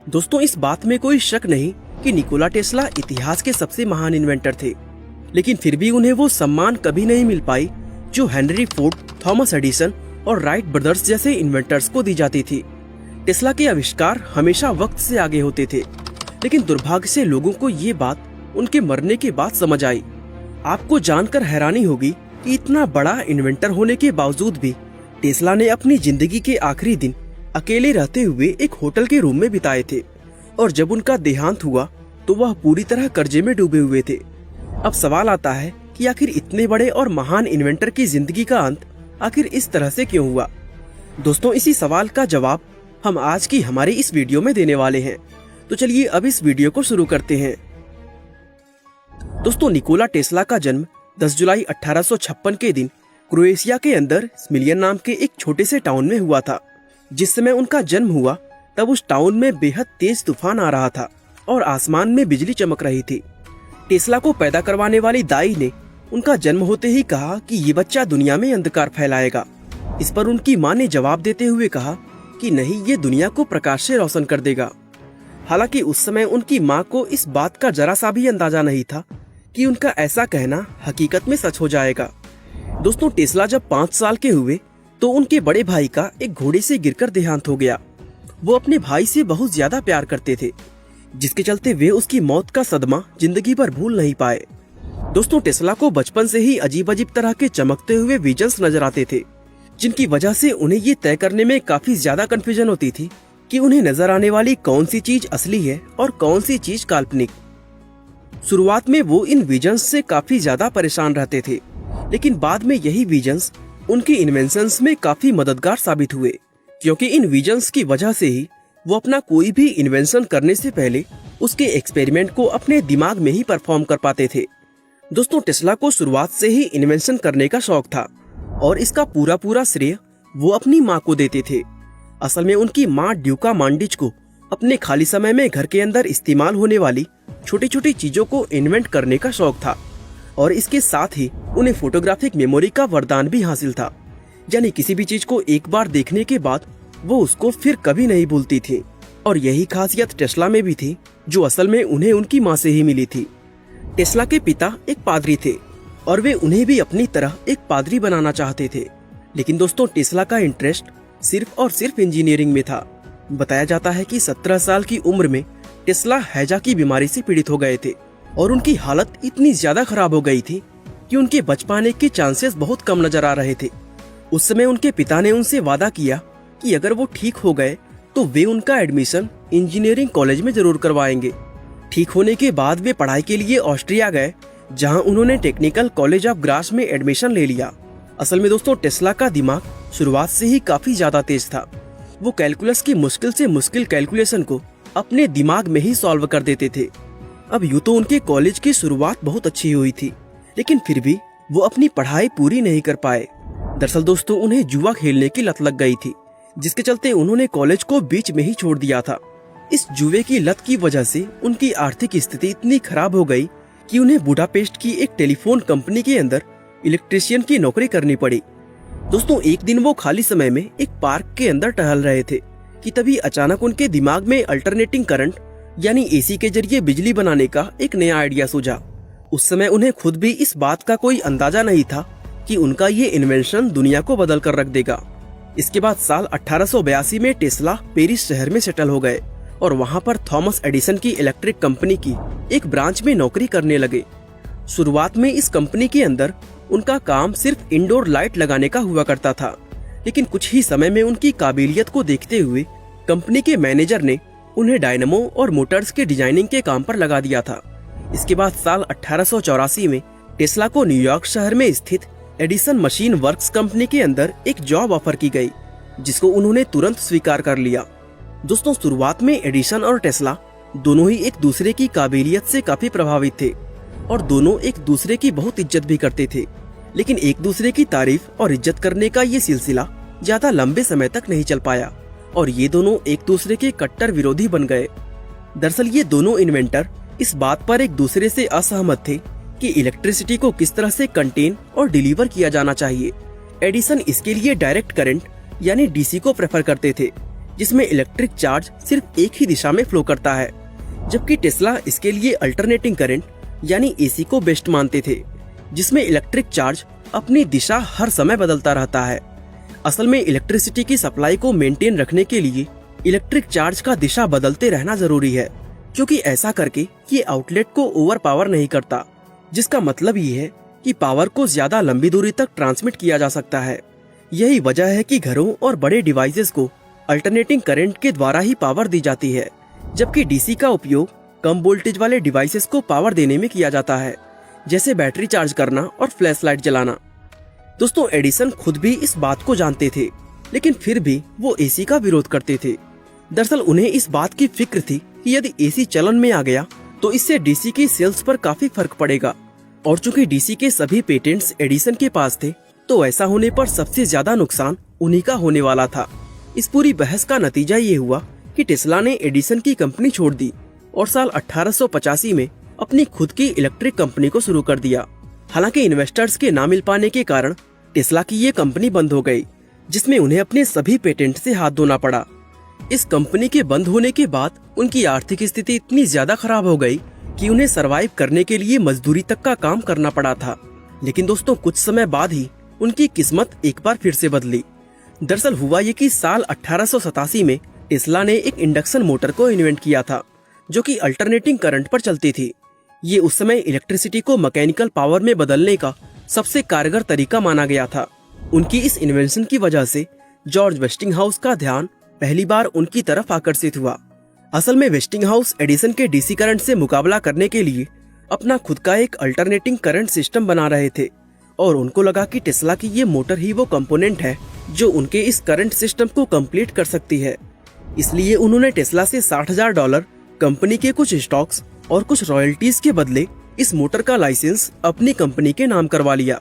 दोस्तों, इस बात में कोई शक नहीं कि निकोला टेस्ला इतिहास के सबसे महान इन्वेंटर थे, लेकिन फिर भी उन्हें वो सम्मान कभी नहीं मिल पाई जो हेनरी फोर्ड, थॉमस एडिसन और राइट ब्रदर्स जैसे इन्वेंटर्स को दी जाती थी। टेस्ला के आविष्कार हमेशा वक्त से आगे होते थे, लेकिन दुर्भाग्य से लोगों को ये बात उनके मरने के बाद समझ आई। आपको जानकर हैरानी होगी कि इतना बड़ा इन्वेंटर होने के बावजूद भी टेस्ला ने अपनी जिंदगी के आखिरी दिन अकेले रहते हुए एक होटल के रूम में बिताए थे, और जब उनका देहांत हुआ तो वह पूरी तरह कर्जे में डूबे हुए थे। अब सवाल आता है कि आखिर इतने बड़े और महान इन्वेंटर की जिंदगी का अंत आखिर इस तरह से क्यों हुआ? दोस्तों, इसी सवाल का जवाब हम आज की हमारी इस वीडियो में देने वाले हैं। तो चलिए अब इस वीडियो को शुरू करते हैं। दोस्तों, निकोला टेस्ला का जन्म 10 जुलाई 1856 के दिन क्रोएशिया के अंदर स्मिलियन नाम के एक छोटे से टाउन में हुआ था। जिस समय उनका जन्म हुआ तब उस टाउन में बेहद तेज तूफान आ रहा था और आसमान में बिजली चमक रही थी। टेस्ला को पैदा करवाने वाली दाई ने उनका जन्म होते ही कहा कि ये बच्चा दुनिया में अंधकार फैलाएगा। इस पर उनकी मां ने जवाब देते हुए कहा कि नहीं, ये दुनिया को प्रकाश से रोशन कर देगा। हालांकि उस समय उनकी मां को इस बात का जरा सा भी अंदाजा नहीं था कि उनका ऐसा कहना हकीकत में सच हो जाएगा। दोस्तों, टेस्ला जब 5 साल के हुए तो उनके बड़े भाई का एक घोड़े से गिरकर देहांत हो गया। वो अपने भाई से बहुत ज्यादा प्यार करते थे, जिसके चलते वे उसकी मौत का सदमा जिंदगी भर भूल नहीं पाए। दोस्तों, टेस्ला को बचपन से ही अजीब अजीब तरह के चमकते हुए विजन्स नजर आते थे, जिनकी वजह से उन्हें ये तय करने में काफी ज्यादा कंफ्यूजन होती थी कि उन्हें नजर आने वाली कौन सी चीज असली है और कौन सी चीज काल्पनिक। शुरुआत में वो इन विजन्स से काफी ज्यादा परेशान रहते थे, लेकिन बाद में यही विजन्स उनकी इन्वेंशंस में काफी मददगार साबित हुए, क्योंकि इन विजन्स की वजह से ही वो अपना कोई भी इन्वेंशन करने से पहले उसके एक्सपेरिमेंट को अपने दिमाग में ही परफॉर्म कर पाते थे। दोस्तों, टेस्ला को शुरुआत से ही इन्वेंशन करने का शौक था और इसका पूरा श्रेय वो अपनी माँ को देते थे। असल में उनकी माँ ड्यूका मांडिच को अपने खाली समय में घर के अंदर इस्तेमाल होने वाली छोटी छोटी चीजों को इन्वेंट करने का शौक था, और इसके साथ ही उन्हें फोटोग्राफिक मेमोरी का वरदान भी हासिल था। यानी किसी भी चीज को एक बार देखने के बाद वो उसको फिर कभी नहीं भूलती थी, और यही खासियत टेस्ला में भी थी, जो असल में उन्हें उनकी माँ से ही मिली थी। टेस्ला के पिता एक पादरी थे और वे उन्हें भी अपनी तरह एक पादरी बनाना चाहते थे, लेकिन दोस्तों, टेस्ला का इंटरेस्ट सिर्फ और सिर्फ इंजीनियरिंग में था। बताया जाता है कि 17 साल की उम्र में टेस्ला हैजा की बीमारी से पीड़ित हो गए थे और उनकी हालत इतनी ज्यादा खराब हो गई थी कि उनके बच पाने के चांसेस बहुत कम नजर आ रहे थे। उस समय उनके पिता ने उनसे वादा किया कि अगर वो ठीक हो गए तो वे उनका एडमिशन इंजीनियरिंग कॉलेज में जरूर करवाएंगे। ठीक होने के बाद वे पढ़ाई के लिए ऑस्ट्रिया गए, जहां उन्होंने टेक्निकल कॉलेज ऑफ ग्रास में एडमिशन ले लिया। असल में दोस्तों, टेस्ला का दिमाग शुरुआत से ही काफी ज्यादा तेज था। वो कैलकुलस की मुश्किल से मुश्किल कैलकुलेशन को अपने दिमाग में ही सॉल्व कर देते थे। अब यूँ तो उनके कॉलेज की शुरुआत बहुत अच्छी हुई थी, लेकिन फिर भी वो अपनी पढ़ाई पूरी नहीं कर पाए। दरअसल दोस्तों, उन्हें जुआ खेलने की लत लग गई थी, जिसके चलते उन्होंने कॉलेज को बीच में ही छोड़ दिया था। इस जुए की लत की वजह से उनकी आर्थिक स्थिति इतनी खराब हो गई कि उन्हें बुडापेस्ट की एक टेलीफोन कंपनी के अंदर इलेक्ट्रीशियन की नौकरी करनी पड़ी। दोस्तों, एक दिन वो खाली समय में एक पार्क के अंदर टहल रहे थे कि तभी अचानक उनके दिमाग में अल्टरनेटिंग करंट यानी एसी के जरिए बिजली बनाने का एक नया आइडिया सूझा। उस समय उन्हें खुद भी इस बात का कोई अंदाजा नहीं था कि उनका ये इन्वेंशन दुनिया को बदल कर रख देगा। इसके बाद साल 1882 में टेस्ला पेरिस शहर में सेटल हो गए और वहाँ पर थॉमस एडिसन की इलेक्ट्रिक कंपनी की एक ब्रांच में नौकरी करने लगे। शुरुआत में इस कंपनी के अंदर उनका काम सिर्फ इंडोर लाइट लगाने का हुआ करता था, लेकिन कुछ ही समय में उनकी काबिलियत को देखते हुए कंपनी के मैनेजर ने उन्हें डायनमो और मोटर्स के डिजाइनिंग के काम पर लगा दिया था। इसके बाद साल 1884 में टेस्ला को न्यूयॉर्क शहर में स्थित एडिसन मशीन वर्क्स कंपनी के अंदर एक जॉब ऑफर की गई, जिसको उन्होंने तुरंत स्वीकार कर लिया। दोस्तों, शुरुआत में एडिसन और टेस्ला दोनों ही एक दूसरे की काबिलियत से काफी प्रभावित थे और दोनों एक दूसरे की बहुत इज्जत भी करते थे, लेकिन एक दूसरे की तारीफ और इज्जत करने का ये सिलसिला ज्यादा लंबे समय तक नहीं चल पाया और ये दोनों एक दूसरे के कट्टर विरोधी बन गए। दरअसल ये दोनों इन्वेंटर इस बात पर एक दूसरे से असहमत थे कि इलेक्ट्रिसिटी को किस तरह से कंटेन और डिलीवर किया जाना चाहिए। एडिसन इसके लिए डायरेक्ट करंट यानी डीसी को प्रेफर करते थे, जिसमें इलेक्ट्रिक चार्ज सिर्फ एक ही दिशा में फ्लो करता है, जबकि टेस्ला इसके लिए अल्टरनेटिंग करंट यानी एसी को बेस्ट मानते थे, जिसमें इलेक्ट्रिक चार्ज अपनी दिशा हर समय बदलता रहता है। असल में इलेक्ट्रिसिटी की सप्लाई को मेंटेन रखने के लिए इलेक्ट्रिक चार्ज का दिशा बदलते रहना जरूरी है, क्योंकि ऐसा करके ये आउटलेट को ओवर पावर नहीं करता, जिसका मतलब ये है कि पावर को ज्यादा लंबी दूरी तक ट्रांसमिट किया जा सकता है। यही वजह है कि घरों और बड़े डिवाइसेस को अल्टरनेटिंग करंट के द्वारा ही पावर दी जाती है, जबकि डीसी का उपयोग कम वोल्टेज वाले डिवाइसेस को पावर देने में किया जाता है, जैसे बैटरी चार्ज करना और फ्लैश लाइट जलाना। दोस्तों, एडिसन खुद भी इस बात को जानते थे, लेकिन फिर भी वो एसी का विरोध करते थे। दरअसल उन्हें इस बात की फिक्र थी कि यदि एसी चलन में आ गया तो इससे डीसी की सेल्स पर काफी फर्क पड़ेगा, और चूंकि डीसी के सभी पेटेंट्स एडिसन के पास थे, तो ऐसा होने पर सबसे ज्यादा नुकसान उन्हीं का होने वाला था। इस पूरी बहस का नतीजा ये हुआ कि टेस्ला ने एडिसन की कंपनी छोड़ दी और साल 1885 में अपनी खुद की इलेक्ट्रिक कंपनी को शुरू कर दिया। हालांकि इन्वेस्टर्स के ना मिल पाने के कारण टेस्ला की ये कंपनी बंद हो गई, जिसमें उन्हें अपने सभी पेटेंट से हाथ धोना पड़ा। इस कंपनी के बंद होने के बाद उनकी आर्थिक स्थिति इतनी ज्यादा खराब हो गई कि उन्हें सरवाइव करने के लिए मजदूरी तक का काम करना पड़ा था। लेकिन दोस्तों, कुछ समय बाद ही उनकी किस्मत एक बार फिर से बदली। दरअसल हुआ ये कि साल 1887 में टेस्ला ने एक इंडक्शन मोटर को इन्वेंट किया था, जो कि अल्टरनेटिंग करंट पर चलती थी। ये उस समय इलेक्ट्रिसिटी को मैकेनिकल पावर में बदलने का सबसे कारगर तरीका माना गया था। उनकी इस इन्वेंशन की वजह से जॉर्ज वेस्टिंगहाउस का ध्यान पहली बार उनकी तरफ आकर्षित हुआ। असल में वेस्टिंगहाउस एडिसन के डीसी करंट से मुकाबला करने के लिए अपना खुद का एक अल्टरनेटिंग करंट सिस्टम बना रहे थे, और उनको लगा कि टेस्ला की ये मोटर ही वो कंपोनेंट है जो उनके इस करंट सिस्टम को कंप्लीट कर सकती है। इसलिए उन्होंने टेस्ला से $60,000 कंपनी के कुछ स्टॉक्स और कुछ रॉयल्टीज के बदले इस मोटर का लाइसेंस अपनी कंपनी के नाम करवा लिया।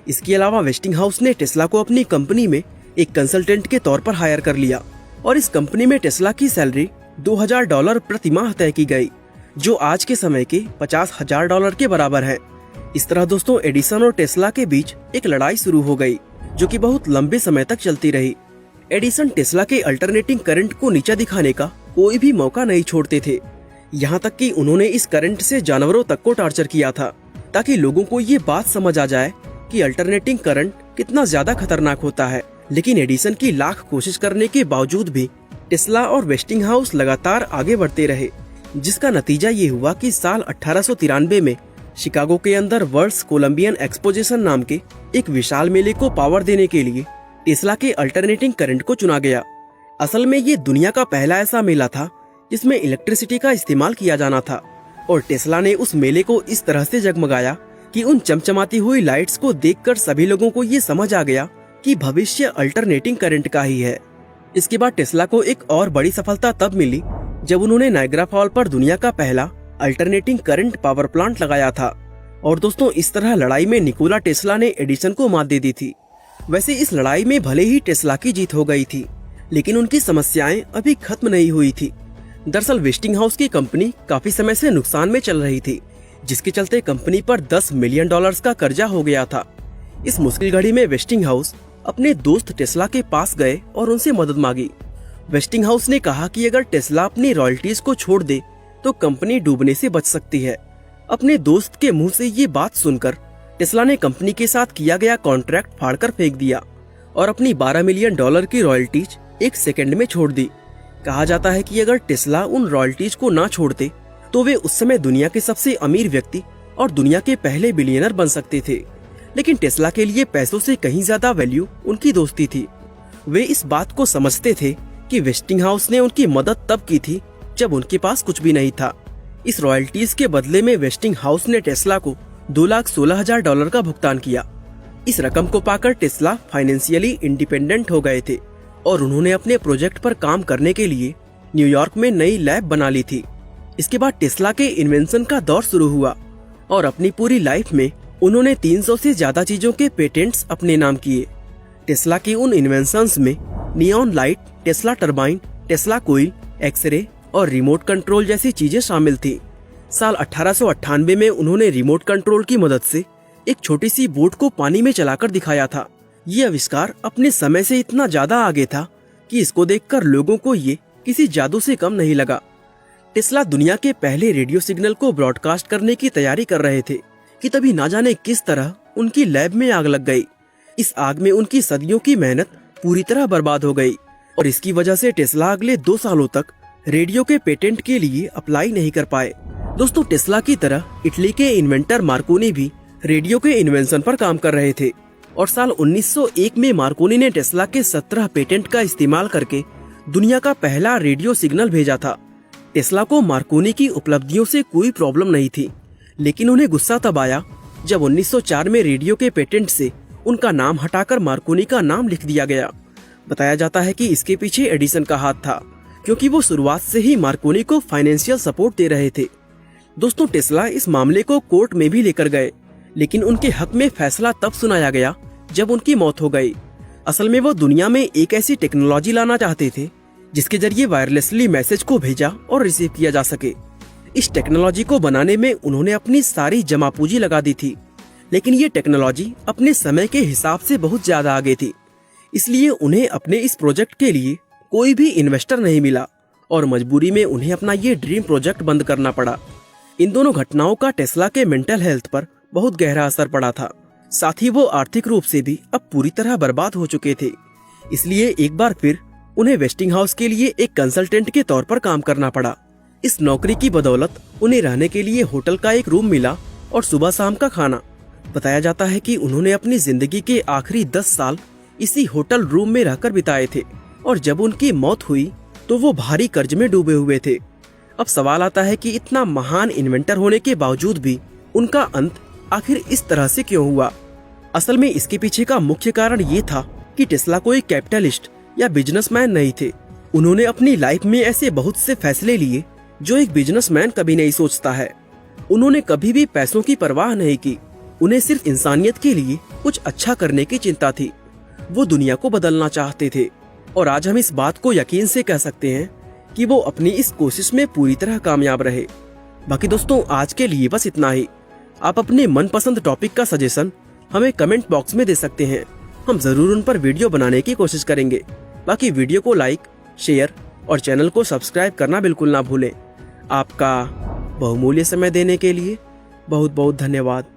इसके अलावा वेस्टिंगहाउस ने टेस्ला को अपनी कंपनी में एक कंसल्टेंट के तौर पर हायर कर लिया, और इस कंपनी में टेस्ला की सैलरी $2,000 प्रति माह तय की गई, जो आज के समय के $50,000 के बराबर है। इस तरह दोस्तों, एडिसन और टेस्ला के बीच एक लड़ाई शुरू हो गई, जो कि बहुत लंबे समय तक चलती रही। एडिसन टेस्ला के अल्टरनेटिंग करंट को नीचा दिखाने का कोई भी मौका नहीं छोड़ते थे, यहाँ तक कि उन्होंने इस करंट से जानवरों तक को टॉर्चर किया था, ताकि लोगों को ये बात समझ आ जाए कि अल्टरनेटिंग करंट कितना ज्यादा खतरनाक होता है। लेकिन एडिसन की लाख कोशिश करने के बावजूद भी टेस्ला और वेस्टिंगहाउस लगातार आगे बढ़ते रहे, जिसका नतीजा ये हुआ कि साल 1893 में शिकागो के अंदर वर्ल्ड्स कोलंबियन एक्सपोजिशन नाम के एक विशाल मेले को पावर देने के लिए टेस्ला के अल्टरनेटिंग करंट को चुना गया। असल में ये दुनिया का पहला ऐसा मेला था जिसमें इलेक्ट्रिसिटी का इस्तेमाल किया जाना था, और टेस्ला ने उस मेले को इस तरह से जगमगाया कि उन चमचमाती हुई लाइट्स को देखकर सभी लोगों को ये समझ आ गया कि भविष्य अल्टरनेटिंग करंट का ही है। इसके बाद टेस्ला को एक और बड़ी सफलता तब मिली जब उन्होंने नायग्रा फॉल पर दुनिया का पहला अल्टरनेटिंग करंट पावर प्लांट लगाया था। और दोस्तों, इस तरह लड़ाई में निकोला टेस्ला ने एडिसन को मात दे दी थी। वैसे इस लड़ाई में भले ही टेस्ला की जीत हो गई थी, लेकिन उनकी समस्याएं अभी खत्म नहीं हुई थी। दरअसल वेस्टिंगहाउस की कंपनी काफी समय से नुकसान में चल रही थी, जिसके चलते कंपनी पर $10 मिलियन का कर्जा हो गया था। इस मुश्किल घड़ी में वेस्टिंगहाउस अपने दोस्त टेस्ला के पास गए और उनसे मदद मांगी। वेस्टिंगहाउस ने कहा कि अगर टेस्ला अपनी रॉयल्टीज को छोड़ दे तो कंपनी डूबने से बच सकती है। अपने दोस्त के मुंह से ये बात सुनकर टेस्ला ने कंपनी के साथ किया गया कॉन्ट्रैक्ट फाड़कर फेंक दिया और अपनी $12 मिलियन की रॉयल्टीज एक सेकंड में छोड़ दी। कहा जाता है कि अगर टेस्ला उन रॉयल्टीज को ना छोड़ते तो वे उस समय दुनिया के सबसे अमीर व्यक्ति और दुनिया के पहले बिलियनर बन सकते थे। लेकिन टेस्ला के लिए पैसों से कहीं ज्यादा वैल्यू उनकी दोस्ती थी। वे इस बात को समझते थे कि वेस्टिंगहाउस ने उनकी मदद तब की थी जब उनके पास कुछ भी नहीं था। इस रॉयल्टीज के बदले में वेस्टिंगहाउस ने टेस्ला को $2,16,000 का भुगतान किया। इस रकम को पाकर टेस्ला फाइनेंशियली इंडिपेंडेंट हो गए थे और उन्होंने अपने प्रोजेक्ट पर काम करने के लिए न्यूयॉर्क में नई लैब बना ली थी। इसके बाद टेस्ला के इन्वेंशन का दौर शुरू हुआ और अपनी पूरी लाइफ में उन्होंने 300 से ज्यादा चीजों के पेटेंट्स अपने नाम किए। टेस्ला की उन इन्वेंशंस में neon light, Tesla turbine, Tesla coil, x-ray और रिमोट कंट्रोल जैसी चीजें शामिल थी। साल 1898 में उन्होंने रिमोट कंट्रोल की मदद से एक छोटी सी बोट को पानी में चलाकर दिखाया था। ये आविष्कार अपने समय से इतना ज्यादा आगे था कि इसको देखकर लोगों को ये किसी जादू से कम नहीं लगा। टेस्ला दुनिया के पहले रेडियो सिग्नल को ब्रॉडकास्ट करने की तैयारी कर रहे थे कि तभी ना जाने किस तरह उनकी लैब में आग लग गई। इस आग में उनकी सदियों की मेहनत पूरी तरह बर्बाद हो गई और इसकी वजह से टेस्ला अगले 2 सालों तक रेडियो के पेटेंट के लिए अप्लाई नहीं कर पाए। दोस्तों, टेस्ला की तरह इटली के इन्वेंटर मार्कोनी भी रेडियो के इन्वेंशन पर काम कर रहे थे और साल 1901 में मार्कोनी ने टेस्ला के 17 पेटेंट का इस्तेमाल करके दुनिया का पहला रेडियो सिग्नल भेजा था। टेस्ला को मार्कोनी की उपलब्धियों से कोई प्रॉब्लम नहीं थी, लेकिन उन्हें गुस्सा तब आया जब 1904 में रेडियो के पेटेंट से उनका नाम हटाकर मार्कोनी का नाम लिख दिया गया। बताया जाता है कि इसके पीछे एडिसन का हाथ था, क्योंकि वो शुरुआत से ही मार्कोनी को फाइनेंशियल सपोर्ट दे रहे थे। दोस्तों, टेस्ला इस मामले को कोर्ट में भी लेकर गए, लेकिन उनके हक में फैसला तब सुनाया गया जब उनकी मौत हो गई। असल में वो दुनिया में एक ऐसी टेक्नोलॉजी लाना चाहते थे जिसके जरिए वायरलेसली मैसेज को भेजा और रिसीव किया जा सके। इस टेक्नोलॉजी को बनाने में उन्होंने अपनी सारी जमा पूंजी लगा दी थी, लेकिन ये टेक्नोलॉजी अपने समय के हिसाब से बहुत ज्यादा आगे थी, इसलिए उन्हें अपने इस प्रोजेक्ट के लिए कोई भी इन्वेस्टर नहीं मिला और मजबूरी में उन्हें अपना ये ड्रीम प्रोजेक्ट बंद करना पड़ा। इन दोनों घटनाओं का टेस्ला के मेंटल हेल्थ पर बहुत गहरा असर पड़ा था। साथ ही वो आर्थिक रूप से भी अब पूरी तरह बर्बाद हो चुके थे। इसलिए एक बार फिर उन्हें वेस्टिंगहाउस के लिए एक कंसल्टेंट के तौर पर काम करना पड़ा। इस नौकरी की बदौलत उन्हें रहने के लिए होटल का एक रूम मिला और सुबह शाम का खाना। बताया जाता है कि उन्होंने अपनी जिंदगी के आखिरी 10 साल इसी होटल रूम में रहकर बिताए थे और जब उनकी मौत हुई तो वो भारी कर्ज में डूबे हुए थे। अब सवाल आता है कि इतना महान इन्वेंटर होने के बावजूद भी उनका अंत आखिर इस तरह से क्यों हुआ? असल में इसके पीछे का मुख्य कारण ये था कि टेस्ला कोई कैपिटलिस्ट या बिजनेसमैन नहीं थे। उन्होंने अपनी लाइफ में ऐसे बहुत से फैसले लिए जो एक बिजनेसमैन कभी नहीं सोचता है। उन्होंने कभी भी पैसों की परवाह नहीं की। उन्हें सिर्फ इंसानियत के लिए कुछ अच्छा करने की चिंता थी। वो दुनिया को बदलना चाहते थे और आज हम इस बात को यकीन से कह सकते हैं कि वो अपनी इस कोशिश में पूरी तरह कामयाब रहे। बाकी दोस्तों, आज के लिए बस इतना ही। आप अपने मनपसंद टॉपिक का सजेशन हमें कमेंट बॉक्स में दे सकते हैं। हम जरूर उन पर वीडियो बनाने की कोशिश करेंगे। बाकी वीडियो को लाइक, शेयर और चैनल को सब्सक्राइब करना बिल्कुल ना भूलें। आपका बहुमूल्य समय देने के लिए बहुत बहुत धन्यवाद।